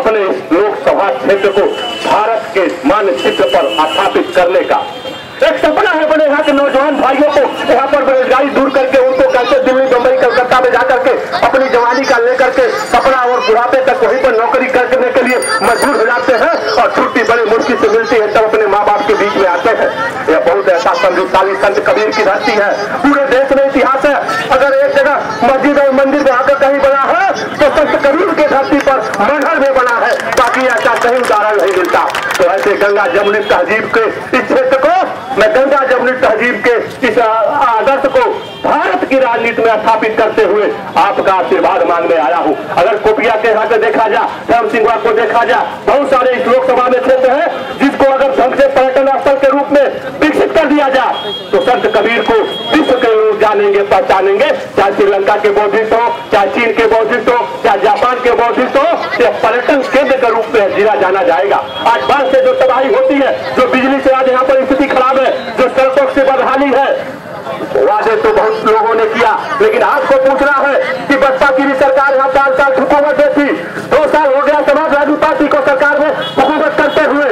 अपने इस लोकसभा क्षेत्र को भारत के मानचित्र पर स्थापित करने का एक सपना है बने यहाँ के नौजवान भाइयों को यहाँ पर बेरोजगारी दूर करके उनको कैसे दिल्ली, मुंबई, कलकत्ता में जाकर के अपनी जवानी का लेकर के सपना और बुढ़ापे तक वहीं पर नौकरी करने के लिए मजबूर हो जाते हैं और छुट्टी बड़ी मुश्किल से मिलती है, तब अपने माँ बाप के बीच में आते हैं। यह बहुत ऐसा समृद्धशाली संत कबीर की धरती है। पूरे देश में इतिहास है, अगर एक जगह मस्जिद और मंदिर वहां पर कहीं बना है तो संत कबीर की धरती पर मंडल में बना है, बाकी ऐसा कहीं उदाहरण नहीं मिलता। तो ऐसे गंगा जमुनी तहजीब के इस क्षेत्र को मैं गंगा जमुनी तहजीब के इस आदर्श को भारत की राजनीति में स्थापित करते हुए आपका आशीर्वाद मांगने आया हूँ। अगर कोपिया के यहाँ पे देखा जाए, धर्म सिंह को देखा जाए, बहुत सारे इस लोकसभा में क्षेत्र है जिसको अगर ढंग से पर्यटन स्थल के रूप में विकसित कर दिया जाए तो संत कबीर को विश्व के लोग जानेंगे, पहचानेंगे। चाहे श्रीलंका के बौद्धिस्ट हो, चाहे चीन के बौद्धिस्ट हो, चाहे जापान के बौद्धिस्ट हो, यह पर्यटन केंद्र के रूप में जिला जाना जाएगा। आज बाढ़ से जो तबाही होती है, जो बिजली से आज यहाँ पर स्थिति खराब है, जो सड़कों से बदहाली है, वादे तो बहुत लोगों ने किया, लेकिन आपको पूछना है कि बसपा की भी सरकार यहाँ 5 साल हुकूमत में थी, 2 साल हो गया समाजवादी पार्टी को सरकार में हुकूमत करते हुए,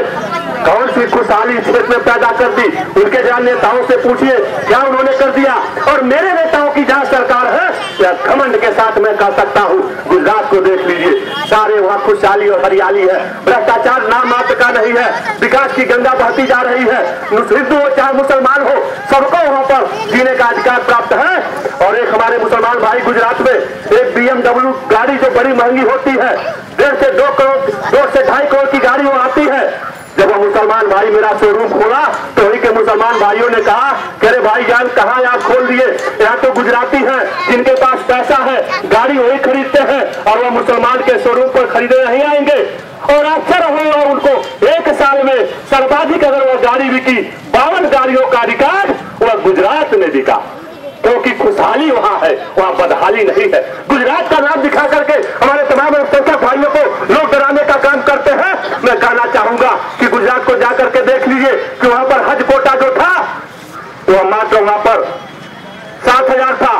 कौन सी खुशहाली क्षेत्र में पैदा कर दी? उनके जहाँ नेताओं से पूछिए क्या उन्होंने कर दिया। और मेरे नेताओं की जहाँ सरकार है, या घमंड के साथ मैं कह सकता हूँ, गुजरात को देख लीजिए, सारे वहाँ खुशहाली और हरियाली है, भ्रष्टाचार नाम मात्र का नहीं है, विकास की गंगा बहती जा रही है, हिंदू हो चाहे मुसलमान हो, सबको वहाँ पर जीने का अधिकार प्राप्त है। और एक हमारे मुसलमान भाई गुजरात में एक BMW गाड़ी जो बड़ी महंगी होती है, 1.5 से 2 करोड़, 2 से 2.5 करोड़ की गाड़ी वो आती है। जब वो मुसलमान भाई मेरा शोरूम खोला तो वही के मुसलमान भाइयों ने कहा कि अरे भाईजान कहाँ आप खोल दिए, यहाँ तो गुजराती हैं जिनके पास पैसा है, गाड़ी वही खरीदते हैं और वो मुसलमान के शोरूम पर खरीदने नहीं आएंगे। और आश्चर्य हुआ उनको, 1 साल में सर्वाधिक अगर वो गाड़ी बिकी, 52 गाड़ियों का रिकॉर्ड वह गुजरात में बिका, क्योंकि खुशहाली वहां है, वहां बदहाली नहीं है। गुजरात का नाम दिखा करके हमारे तमाम अल्पसंख्यक भाइयों को लोग डराने का काम करते हैं। मैं कहना चाहूंगा कि गुजरात को जाकर के देख लीजिए कि वहां पर हज कोटा जो था वह मात्र वहां पर 7,000 था,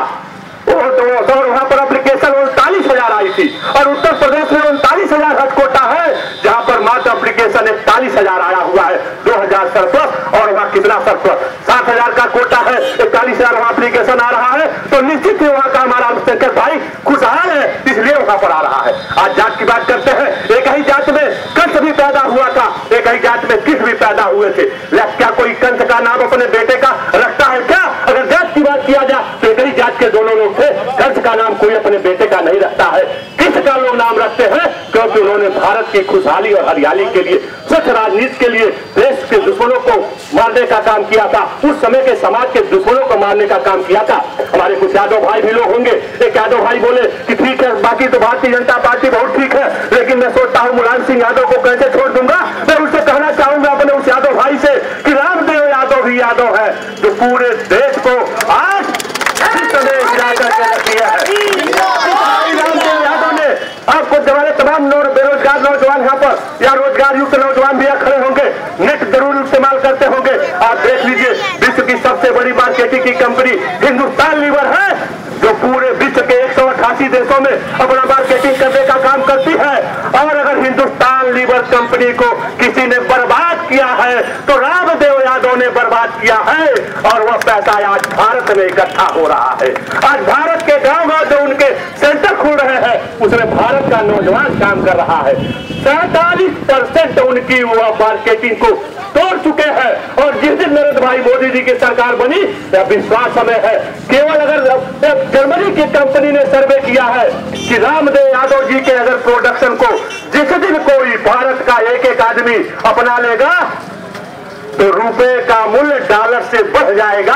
और वहां पर एप्लीकेशन 39,000 आई थी। और उत्तर प्रदेश में 39,000 हज कोटा है, जहां पर मात्र एप्लीकेशन 41,000 आया हुआ है, 2,000 सरप्लस। और वहां कितना सरप्लस, 7,000 का कोटा है, 41,000 वहां एप्लीकेशन आ रहा है, तो निश्चित ही वहां का हमारा अल्पसंख्यक भाई खुशहाल है, इसलिए वहां पर आ रहा है। आज जात की बात करते हैं, एक ही जात में कंस भी पैदा हुआ था, एक ही जात में किस भी पैदा हुए थे। क्या कोई कंस का नाम अपने बेटे का रखता है क्या? अगर जात की बात किया जाए तो एक ही जात के दोनों लोग थे, कंस का नाम कोई अपने बेटे का नहीं रखता है। किस का लोग नाम रखते हैं? क्योंकि उन्होंने भारत की खुशहाली और हरियाली के लिए, स्वच्छ राजनीति के लिए देश के दुश्मनों को मारने का काम किया था, उस समय के समाज के दुश्मनों को मारने का काम किया था। हमारे कुछ यादव भाई भी लोग होंगे, एक यादव भाई बोले कि ठीक है, बाकी तो भारतीय जनता पार्टी बहुत ठीक है, लेकिन मैं सोचता हूँ मुलायम सिंह यादव को कैसे छोड़ दूंगा। मैं उससे कहना चाहूंगा अपने उस यादव भाई से कि रामदेव यादव भी यादव है, जो पूरे देश को आज रामदेव यादव ने आपको हमारे तमाम बेरोजगार नौजवान यहाँ पर या रोजगार युक्त नौजवान भी खड़े होंगे, नेट जरूर इस्तेमाल करते होंगे। आप देख लीजिए, विश्व की सबसे बड़ी मार्केटिंग की कंपनी हिंदुस्तान लीवर है, जो पूरे विश्व के 188 देशों में अपना मार्केटिंग करने का काम करती है। और अगर हिंदुस्तान लीवर कंपनी को किसी ने बर्बाद किया है तो रामदेव यादव ने बर्बाद किया है, और वह पैसा आज भारत में इकट्ठा हो रहा है। आज भारत के गांव जो उनके सेंटर खुल रहे हैं, उसमें भारत का नौजवान काम कर रहा है। 47% उनकी वह मार्केटिंग को तोड़ चुके हैं। और जिस दिन नरेंद्र भाई मोदी जी की सरकार बनी, यह विश्वास हमें है, केवल अगर जर्मनी की कंपनी ने सर्वे किया है कि रामदेव यादव जी के अगर प्रोडक्शन को जिस दिन कोई भारत का एक आदमी अपना लेगा तो रुपए का मूल्य डॉलर से बढ़ जाएगा।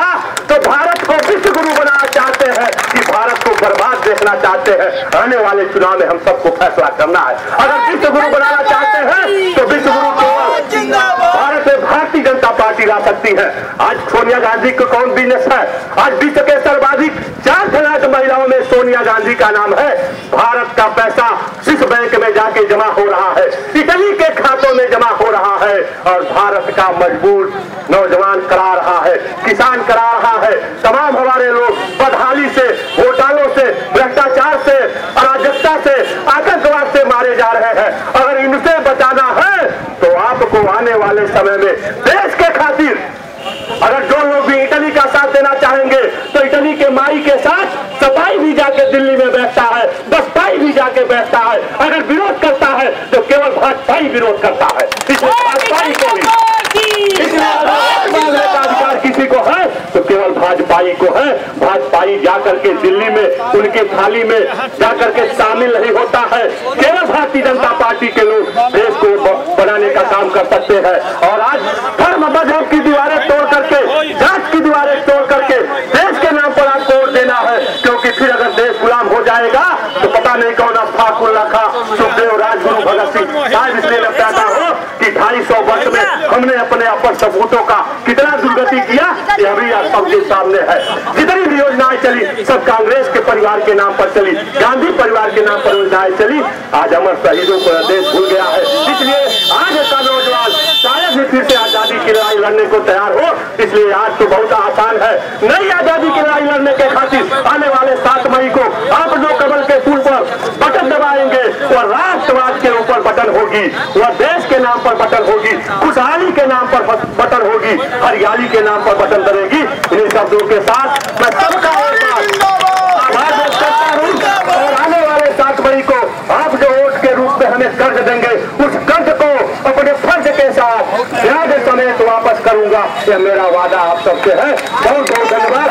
तो भारत को विश्व गुरु बनाना चाहते हैं कि भारत को बर्बाद देखना चाहते हैं? आने वाले चुनाव में हम सबको फैसला करना है। अगर विश्व गुरु बनाना चाहते हैं तो विश्व गुरु केवल भारत में भारतीय जनता पार्टी ला सकती है। आज सोनिया गांधी को कौन बिजनेस है? आज विश्व के सर्वाधिक 4,000 महिलाओं में सोनिया गांधी का नाम है। भारत का पैसा स्विस बैंक में जाके जमा हो रहा है, इटली के खातों में जमा हो रहा है, और भारत का मजबूत नौजवान करा रहा है, किसान करा रहा है। तमाम हमारे लोग बदहाली से, घोटालों से, भ्रष्टाचार से, अराजकता से, आतंकवाद से मारे जा रहे हैं। अगर इनसे बचाना है तो आपको आने वाले समय में देश के खातिर, अगर जो लोग भी इटली का साथ देना चाहेंगे तो इटली के माई के साथ सपाई भी जाके दिल्ली में बैठता है, बसपाई भी जाके बैठता है। अगर विरोध करता है तो केवल भाजपा ही विरोध करता है। इसलिए भाजपा को अधिकार किसी को है तो केवल भाजपा को है। भाजपा जाकर के दिल्ली में उनके थाली में जाकर के शामिल नहीं होता है। केवल भारतीय जनता पार्टी के लोग देश को बनाने का काम कर सकते हैं। और आज धर्म मजहब की दीवारें तोड़ करके, जात की दीवारें तोड़ करके देश के नाम पर आपको वोट देना है, क्योंकि फिर अगर देश गुलाम हो जाएगा तो पता नहीं कौन अफाकुल्ला खा, सुखदेव, राजगुरु, भगत सिंह। शायद इसलिए लगता हो कि 250 वर्ष में हमने अपने अपर सबूतों का कितना दुर्गति किया, यह भी आप सबके सामने है। जितनी भी योजनाएं चली सब कांग्रेस के परिवार के नाम पर चली, गांधी परिवार के नाम पर योजनाएं चली। आज अमर शहीदों को देश भूल गया है। इसलिए आज का नौजवान शायद ही फिर से आजादी की लड़ाई लड़ने को तैयार हो। इसलिए आज तो बहुत आसान है, नई आजादी की लड़ाई लड़ने के खातिर आने वाले 7 मई को आप जो कमल के फूल पर बटन दबाएंगे वह राष्ट्रवाद के ऊपर बटन होगी, वह देश के नाम पर बटन होगी, खुशहाली के नाम पर बटन होगी, हरियाली के नाम पर बटन दबेगी। इन शब्दों के साथ मैं सबका आभार व्यक्त करता हूँ। और आने वाले 7 मई को आप जो वोट के रूप में हमें कर्ज देंगे, उस कर्ज को अपने फर्ज के साथ ब्याज समेत वापस करूंगा, यह मेरा वादा आप सबसे है। बहुत बहुत धन्यवाद।